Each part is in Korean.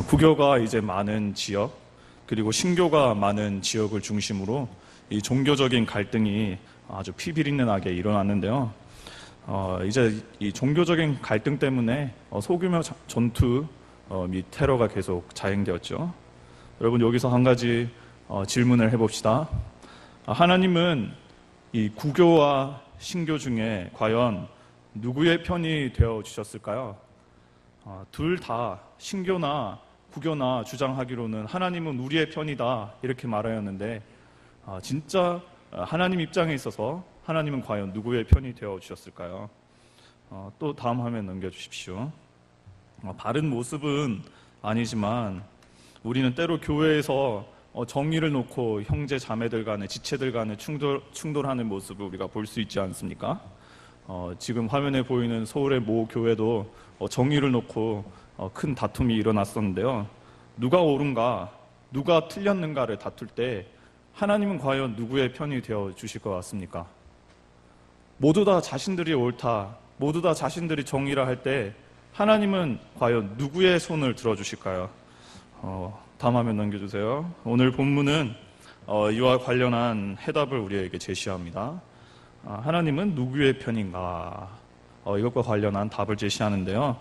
구교가 이제 많은 지역, 그리고 신교가 많은 지역을 중심으로 이 종교적인 갈등이 아주 피비린내나게 일어났는데요. 이제 이 종교적인 갈등 때문에 소규모 전투 및 테러가 계속 자행되었죠. 여러분, 여기서 한 가지 질문을 해봅시다. 하나님은 이 구교와 신교 중에 과연 누구의 편이 되어 주셨을까요? 둘 다 신교나 구교나 주장하기로는 하나님은 우리의 편이다 이렇게 말하였는데, 진짜 하나님 입장에 있어서 하나님은 과연 누구의 편이 되어 주셨을까요? 또 다음 화면 넘겨주십시오. 바른 모습은 아니지만 우리는 때로 교회에서 정의를 놓고 형제 자매들 간에 지체들 간에 충돌하는 모습을 우리가 볼 수 있지 않습니까? 지금 화면에 보이는 서울의 모 교회도 정의를 놓고 큰 다툼이 일어났었는데요. 누가 옳은가, 누가 틀렸는가를 다툴 때 하나님은 과연 누구의 편이 되어 주실 것 같습니까? 모두 다 자신들이 옳다, 모두 다 자신들이 정의라 할 때 하나님은 과연 누구의 손을 들어주실까요? 다음 화면 넘겨주세요. 오늘 본문은 이와 관련한 해답을 우리에게 제시합니다. 하나님은 누구의 편인가? 이것과 관련한 답을 제시하는데요.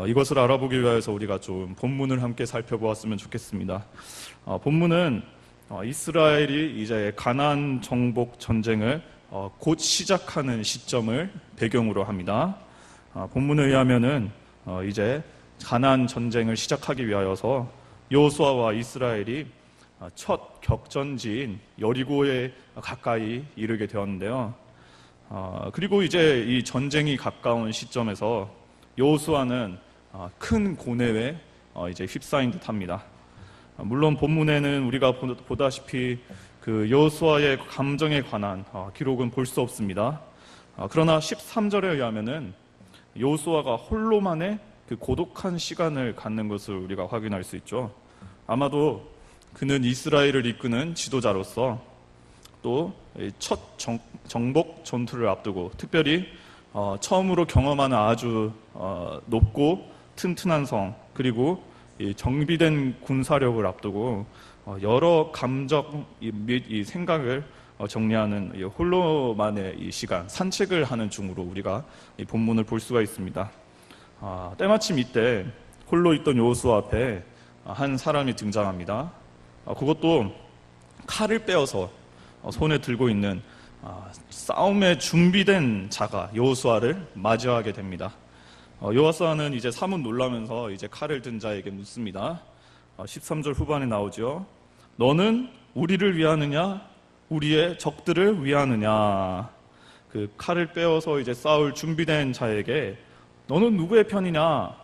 이것을 알아보기 위해서 우리가 좀 본문을 함께 살펴보았으면 좋겠습니다. 본문은 이스라엘이 이제 가나안 정복 전쟁을 곧 시작하는 시점을 배경으로 합니다. 본문에 의하면은 이제 가나안 전쟁을 시작하기 위하여서 여호수아와 이스라엘이 첫 격전지인 여리고에 가까이 이르게 되었는데요. 그리고 이제 이 전쟁이 가까운 시점에서 여호수아는 큰 고뇌에 이제 휩싸인 듯합니다. 물론 본문에는 우리가 보다시피 그 여호수아의 감정에 관한 기록은 볼 수 없습니다. 그러나 13절에 의하면은 여호수아가 홀로만의 그 고독한 시간을 갖는 것을 우리가 확인할 수 있죠. 아마도 그는 이스라엘을 이끄는 지도자로서 또 첫 정복 전투를 앞두고 특별히 처음으로 경험하는 아주 높고 튼튼한 성, 그리고 정비된 군사력을 앞두고 여러 감정 및 이 생각을 정리하는 홀로만의 이 시간, 산책을 하는 중으로 우리가 이 본문을 볼 수가 있습니다. 때마침 이때 홀로 있던 여호수아 앞에 한 사람이 등장합니다. 그것도 칼을 빼어서 손에 들고 있는 싸움에 준비된 자가 여호수아를 맞이하게 됩니다. 여호수아는 이제 사뭇 놀라면서 이제 칼을 든 자에게 묻습니다. 13절 후반에 나오죠. 너는 우리를 위하느냐, 우리의 적들을 위하느냐. 그 칼을 빼어서 이제 싸울 준비된 자에게 너는 누구의 편이냐?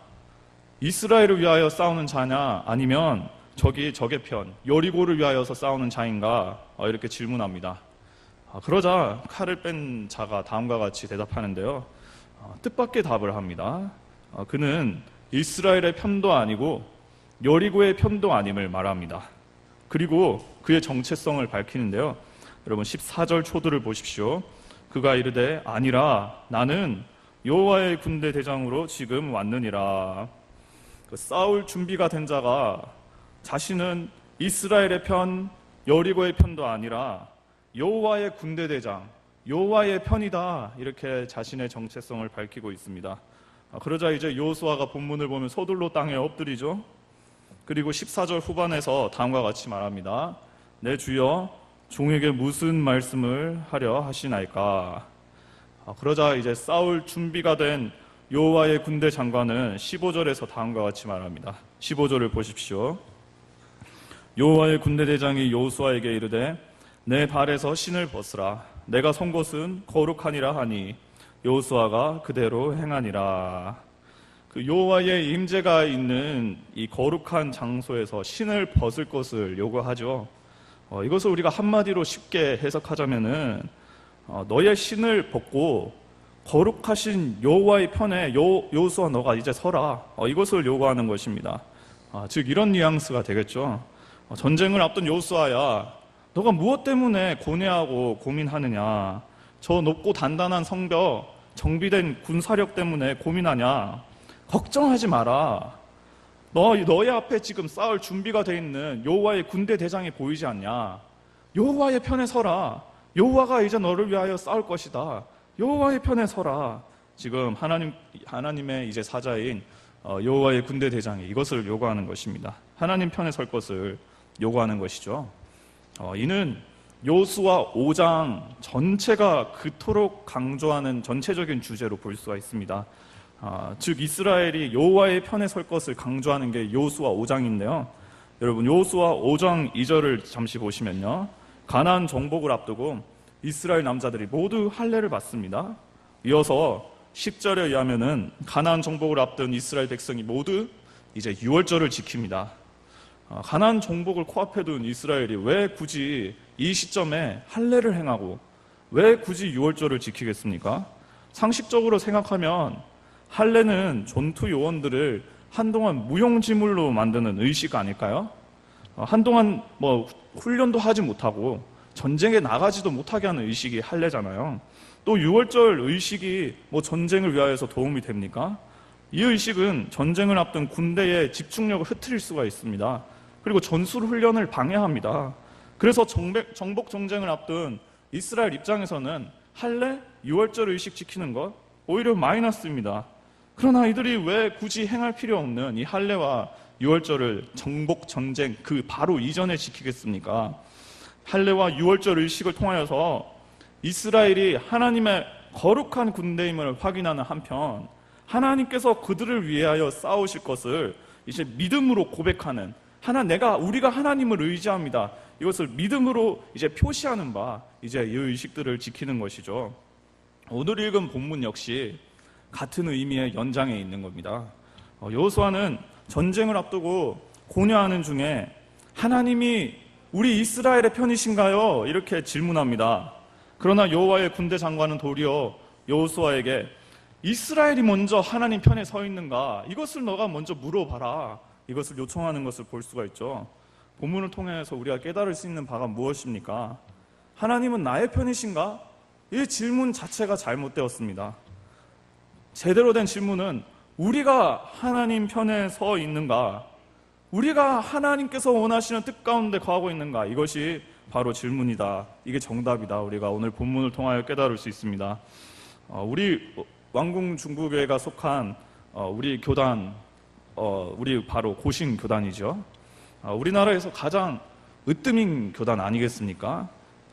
이스라엘을 위하여 싸우는 자냐? 아니면 적의 편, 여리고를 위하여서 싸우는 자인가? 이렇게 질문합니다. 그러자 칼을 뺀 자가 다음과 같이 대답하는데요. 뜻밖의 답을 합니다. 그는 이스라엘의 편도 아니고 여리고의 편도 아님을 말합니다. 그리고 그의 정체성을 밝히는데요. 여러분 14절 초두를 보십시오. 그가 이르되 아니라 나는 여호와의 군대 대장으로 지금 왔느니라. 싸울 준비가 된 자가 자신은 이스라엘의 편, 여리고의 편도 아니라 여호와의 군대 대장, 여호와의 편이다, 이렇게 자신의 정체성을 밝히고 있습니다. 그러자 이제 여호수아가 본문을 보면 서둘러 땅에 엎드리죠. 그리고 14절 후반에서 다음과 같이 말합니다. 내 주여, 종에게 무슨 말씀을 하려 하시나이까? 그러자 이제 싸울 준비가 된 여호와의 군대 장관은 15절에서 다음과 같이 말합니다. 15절을 보십시오. 여호와의 군대 대장이 여호수아에게 이르되 내 발에서 신을 벗으라. 내가 선 곳은 거룩하니라 하니 여호수아가 그대로 행하니라. 그 여호와의 임재가 있는 이 거룩한 장소에서 신을 벗을 것을 요구하죠. 이것을 우리가 한마디로 쉽게 해석하자면은 너의 신을 벗고 거룩하신 여호와의 편에 여호수아 너가 이제 서라, 이것을 요구하는 것입니다. 즉 이런 뉘앙스가 되겠죠. 전쟁을 앞둔 여호수아야, 너가 무엇 때문에 고뇌하고 고민하느냐? 저 높고 단단한 성벽, 정비된 군사력 때문에 고민하냐? 걱정하지 마라. 너의 앞에 지금 싸울 준비가 돼 있는 여호와의 군대 대장이 보이지 않냐? 여호와의 편에 서라. 여호와가 이제 너를 위하여 싸울 것이다. 여호와의 편에 서라. 지금 하나님의 이제 사자인 여호와의 군대 대장이 이것을 요구하는 것입니다. 하나님 편에 설 것을 요구하는 것이죠. 이는 여호수아 5장 전체가 그토록 강조하는 전체적인 주제로 볼 수가 있습니다. 즉 이스라엘이 여호와의 편에 설 것을 강조하는 게 여호수아 5장인데요. 여러분 여호수아 5장 2절을 잠시 보시면요, 가나안 정복을 앞두고 이스라엘 남자들이 모두 할례를 받습니다. 이어서 10절에 의하면은 가나안 정복을 앞둔 이스라엘 백성이 모두 이제 유월절을 지킵니다. 가나안 정복을 코앞에 둔 이스라엘이 왜 굳이 이 시점에 할례를 행하고 왜 굳이 유월절을 지키겠습니까? 상식적으로 생각하면 할례는 전투 요원들을 한동안 무용지물로 만드는 의식 아닐까요? 한동안 훈련도 하지 못하고 전쟁에 나가지도 못하게 하는 의식이 할례잖아요. 또 유월절 의식이 전쟁을 위하여서 도움이 됩니까? 이 의식은 전쟁을 앞둔 군대의 집중력을 흐트릴 수가 있습니다. 그리고 전술 훈련을 방해합니다. 그래서 정복 전쟁을 앞둔 이스라엘 입장에서는 할례, 유월절 의식 지키는 것 오히려 마이너스입니다. 그러나 이들이 왜 굳이 행할 필요 없는 이 할례와 유월절을 정복 전쟁 그 바로 이전에 지키겠습니까? 할례와 유월절 의식을 통하여서 이스라엘이 하나님의 거룩한 군대임을 확인하는 한편 하나님께서 그들을 위하여 싸우실 것을 이제 믿음으로 고백하는 우리가 하나님을 의지합니다. 이것을 믿음으로 이제 표시하는 바 이제 이 의식들을 지키는 것이죠. 오늘 읽은 본문 역시 같은 의미의 연장에 있는 겁니다. 여호수아는 전쟁을 앞두고 고뇌하는 중에 하나님이 우리 이스라엘의 편이신가요? 이렇게 질문합니다. 그러나 여호와의 군대 장관은 도리어 여호수아에게 이스라엘이 먼저 하나님 편에 서 있는가? 이것을 너가 먼저 물어봐라. 이것을 요청하는 것을 볼 수가 있죠. 본문을 통해서 우리가 깨달을 수 있는 바가 무엇입니까? 하나님은 나의 편이신가? 이 질문 자체가 잘못되었습니다. 제대로 된 질문은 우리가 하나님 편에 서 있는가? 우리가 하나님께서 원하시는 뜻 가운데 거하고 있는가? 이것이 바로 질문이다. 이게 정답이다. 우리가 오늘 본문을 통하여 깨달을 수 있습니다. 우리 왕궁 중부교회가 속한 우리 교단, 우리 바로 고신 교단이죠. 우리나라에서 가장 으뜸인 교단 아니겠습니까?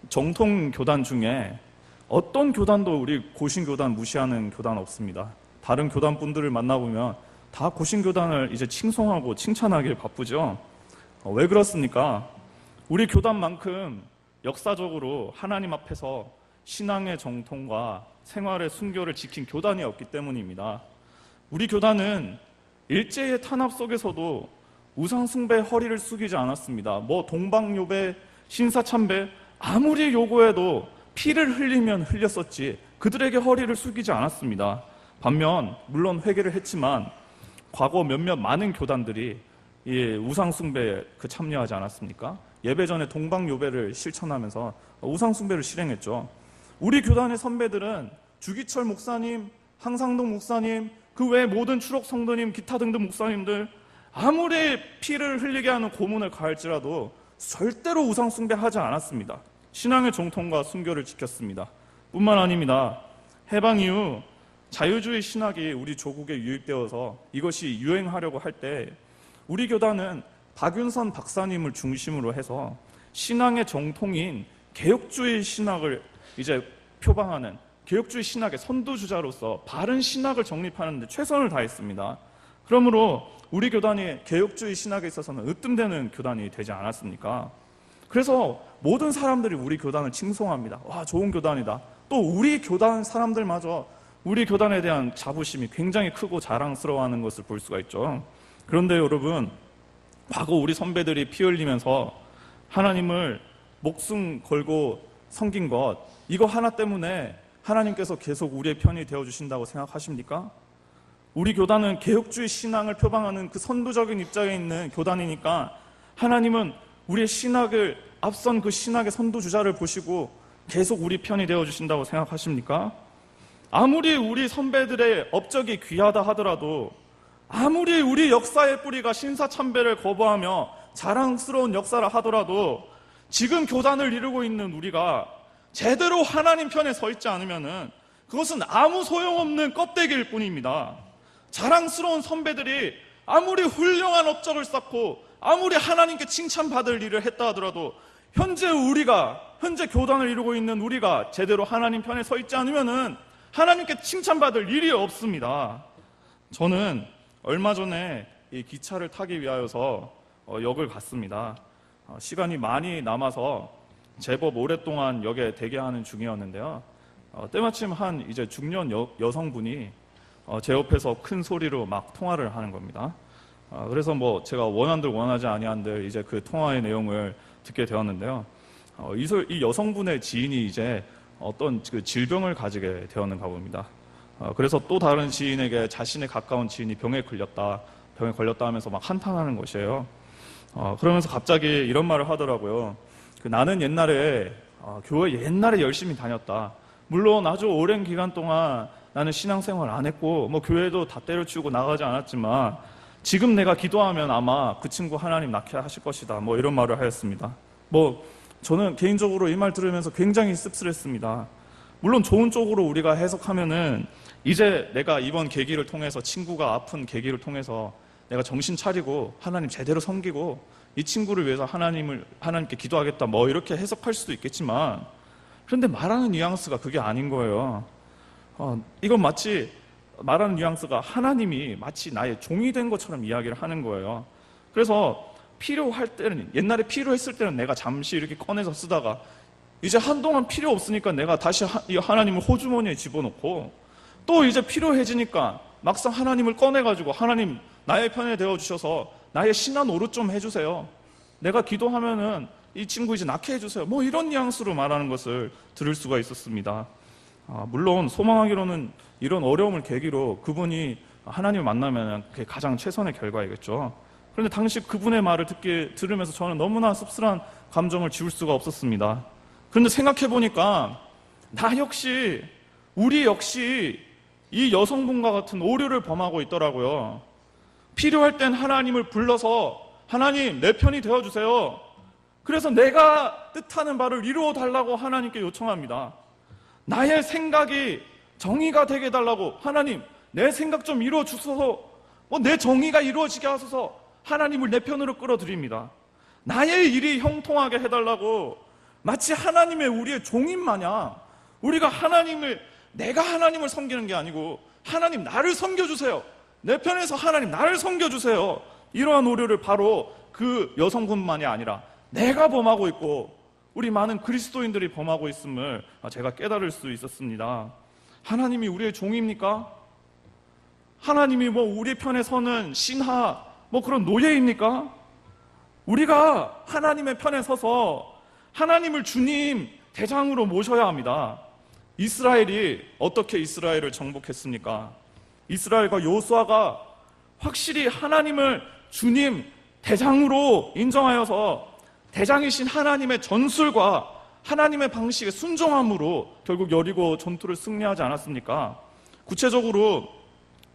정통 교단 중에 어떤 교단도 우리 고신 교단 무시하는 교단 없습니다. 다른 교단 분들을 만나보면 다 고신 교단을 이제 칭송하고 칭찬하길 바쁘죠. 왜 그렇습니까? 우리 교단만큼 역사적으로 하나님 앞에서 신앙의 정통과 생활의 순교를 지킨 교단이 없기 때문입니다. 우리 교단은 일제의 탄압 속에서도 우상숭배에 허리를 숙이지 않았습니다. 동방요배, 신사참배 아무리 요구해도 피를 흘리면 흘렸었지 그들에게 허리를 숙이지 않았습니다. 반면 물론 회개를 했지만 과거 몇몇 많은 교단들이 이 우상숭배에 참여하지 않았습니까? 예배 전에 동방요배를 실천하면서 우상숭배를 실행했죠. 우리 교단의 선배들은 주기철 목사님, 항상동 목사님, 그 외 모든 추록 성도님, 기타 등등 목사님들 아무리 피를 흘리게 하는 고문을 가할지라도 절대로 우상숭배하지 않았습니다. 신앙의 정통과 순교를 지켰습니다. 뿐만 아닙니다. 해방 이후 자유주의 신학이 우리 조국에 유입되어서 이것이 유행하려고 할 때 우리 교단은 박윤선 박사님을 중심으로 해서 신앙의 정통인 개혁주의 신학을 이제 표방하는 개혁주의 신학의 선두주자로서 바른 신학을 정립하는 데 최선을 다했습니다. 그러므로 우리 교단이 개혁주의 신학에 있어서는 으뜸되는 교단이 되지 않았습니까? 그래서 모든 사람들이 우리 교단을 칭송합니다. 와, 좋은 교단이다. 또 우리 교단 사람들마저 우리 교단에 대한 자부심이 굉장히 크고 자랑스러워하는 것을 볼 수가 있죠. 그런데 여러분, 과거 우리 선배들이 피 흘리면서 하나님을 목숨 걸고 섬긴 것, 이거 하나 때문에 하나님께서 계속 우리의 편이 되어주신다고 생각하십니까? 우리 교단은 개혁주의 신앙을 표방하는 그 선두적인 입장에 있는 교단이니까 하나님은 우리의 신학을 앞선 그 신학의 선두주자를 보시고 계속 우리 편이 되어주신다고 생각하십니까? 아무리 우리 선배들의 업적이 귀하다 하더라도 아무리 우리 역사의 뿌리가 신사참배를 거부하며 자랑스러운 역사를 하더라도 지금 교단을 이루고 있는 우리가 제대로 하나님 편에 서 있지 않으면은 그것은 아무 소용없는 껍데기일 뿐입니다. 자랑스러운 선배들이 아무리 훌륭한 업적을 쌓고 아무리 하나님께 칭찬받을 일을 했다 하더라도 현재 교단을 이루고 있는 우리가 제대로 하나님 편에 서 있지 않으면은 하나님께 칭찬받을 일이 없습니다. 저는 얼마 전에 이 기차를 타기 위하여서 역을 갔습니다. 시간이 많이 남아서 제법 오랫동안 역에 대기하는 중이었는데요. 때마침 한 이제 중년 여성분이 제 옆에서 큰 소리로 막 통화를 하는 겁니다. 그래서 뭐 제가 원한들 원하지 아니한들 이제 그 통화의 내용을 듣게 되었는데요. 이 여성분의 지인이 이제 어떤 그 질병을 가지게 되었는가 봅니다. 그래서 또 다른 지인에게 자신의 가까운 지인이 병에 걸렸다 하면서 막 한탄하는 것이에요. 그러면서 갑자기 이런 말을 하더라고요. 나는 옛날에 교회 열심히 다녔다. 물론 아주 오랜 기간 동안 나는 신앙생활 안 했고 뭐 교회도 다 때려치우고 나가지 않았지만 지금 내가 기도하면 아마 그 친구 하나님 낳게 하실 것이다. 뭐 이런 말을 하였습니다. 뭐 저는 개인적으로 이 말 들으면서 굉장히 씁쓸했습니다. 물론 좋은 쪽으로 우리가 해석하면은 이제 내가 이번 계기를 통해서 친구가 아픈 계기를 통해서 내가 정신 차리고 하나님 제대로 섬기고 이 친구를 위해서 하나님께 기도하겠다 뭐 이렇게 해석할 수도 있겠지만 그런데 말하는 뉘앙스가 그게 아닌 거예요. 이건 마치 말하는 뉘앙스가 하나님이 마치 나의 종이 된 것처럼 이야기를 하는 거예요. 그래서 필요할 때는 옛날에 필요했을 때는 내가 잠시 이렇게 꺼내서 쓰다가 이제 한동안 필요 없으니까 내가 다시 이 하나님을 호주머니에 집어넣고 또 이제 필요해지니까 막상 하나님을 꺼내가지고 하나님 나의 편에 되어주셔서 나의 신한 노릇 좀 해주세요. 내가 기도하면은 이 친구 이제 낳게 해주세요. 뭐 이런 뉘앙스로 말하는 것을 들을 수가 있었습니다. 물론 소망하기로는 이런 어려움을 계기로 그분이 하나님을 만나면 그게 가장 최선의 결과이겠죠. 그런데 당시 그분의 말을 들으면서 저는 너무나 씁쓸한 감정을 지울 수가 없었습니다. 그런데 생각해보니까 우리 역시 이 여성분과 같은 오류를 범하고 있더라고요. 필요할 땐 하나님을 불러서 하나님 내 편이 되어주세요. 그래서 내가 뜻하는 바를 이루어 달라고 하나님께 요청합니다. 나의 생각이 정의가 되게 해달라고 하나님 내 생각 좀 이루어 주소서 내 정의가 이루어지게 하소서 하나님을 내 편으로 끌어들입니다. 나의 일이 형통하게 해달라고 마치 하나님의 우리의 종인 마냥 우리가 내가 하나님을 섬기는 게 아니고 하나님 나를 섬겨주세요. 내 편에서 하나님 나를 섬겨주세요. 이러한 오류를 바로 그 여성분만이 아니라 내가 범하고 있고 우리 많은 그리스도인들이 범하고 있음을 제가 깨달을 수 있었습니다. 하나님이 우리의 종입니까? 하나님이 우리 편에 서는 신하 그런 노예입니까? 우리가 하나님의 편에 서서 하나님을 주님 대장으로 모셔야 합니다. 이스라엘이 어떻게 이스라엘을 정복했습니까? 이스라엘과 여호수아가 확실히 하나님을 주님 대장으로 인정하여서 대장이신 하나님의 전술과 하나님의 방식에 순종함으로 결국 여리고 전투를 승리하지 않았습니까? 구체적으로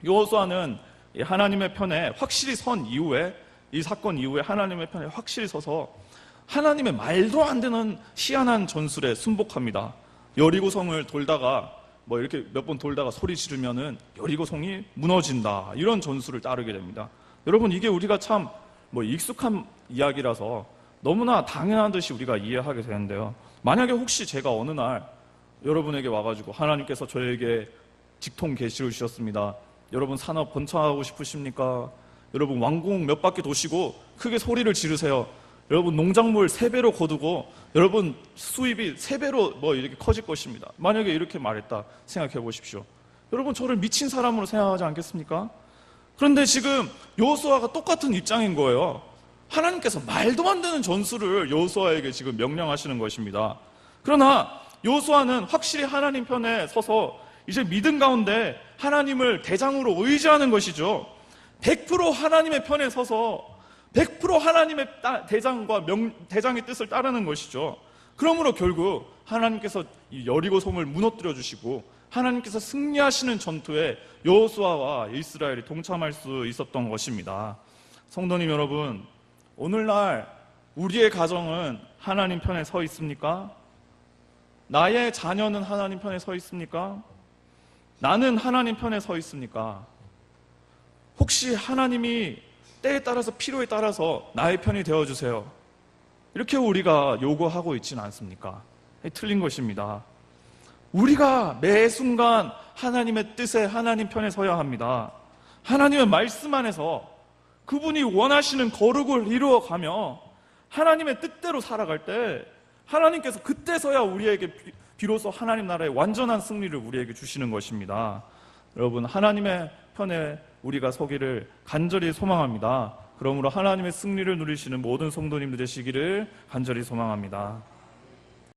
여호수아는 하나님의 편에 확실히 선 이후에 이 사건 이후에 하나님의 편에 확실히 서서 하나님의 말도 안 되는 희한한 전술에 순복합니다. 여리고성을 돌다가 이렇게 몇 번 돌다가 소리 지르면은 여리고성이 무너진다 이런 전술을 따르게 됩니다. 여러분 이게 우리가 참 익숙한 이야기라서 너무나 당연한 듯이 우리가 이해하게 되는데요. 만약에 혹시 제가 어느 날 여러분에게 와가지고 하나님께서 저에게 직통 계시를 주셨습니다. 여러분 산업 번창하고 싶으십니까? 여러분 왕궁 몇 바퀴 도시고 크게 소리를 지르세요. 여러분 농작물 3배로 거두고 여러분 수입이 3배로 이렇게 커질 것입니다. 만약에 이렇게 말했다 생각해 보십시오. 여러분 저를 미친 사람으로 생각하지 않겠습니까? 그런데 지금 여호수아가 똑같은 입장인 거예요. 하나님께서 말도 안 되는 전술을 여호수아에게 지금 명령하시는 것입니다. 그러나 여호수아는 확실히 하나님 편에 서서 이제 믿음 가운데 하나님을 대장으로 의지하는 것이죠. 100% 하나님의 편에 서서 100% 하나님의 대장의 뜻을 따르는 것이죠. 그러므로 결국 하나님께서 이 여리고성을 무너뜨려 주시고 하나님께서 승리하시는 전투에 여호수아와 이스라엘이 동참할 수 있었던 것입니다. 성도님 여러분, 오늘날 우리의 가정은 하나님 편에 서 있습니까? 나의 자녀는 하나님 편에 서 있습니까? 나는 하나님 편에 서 있습니까? 혹시 하나님이 때에 따라서 필요에 따라서 나의 편이 되어주세요, 이렇게 우리가 요구하고 있지는 않습니까? 틀린 것입니다. 우리가 매 순간 하나님의 뜻에 하나님 편에 서야 합니다. 하나님의 말씀 안에서 그분이 원하시는 거룩을 이루어가며 하나님의 뜻대로 살아갈 때 하나님께서 그때서야 우리에게 비로소 하나님 나라의 완전한 승리를 우리에게 주시는 것입니다. 여러분, 하나님의 편에 우리가 서기를 간절히 소망합니다. 그러므로 하나님의 승리를 누리시는 모든 성도님들 되시기를 간절히 소망합니다.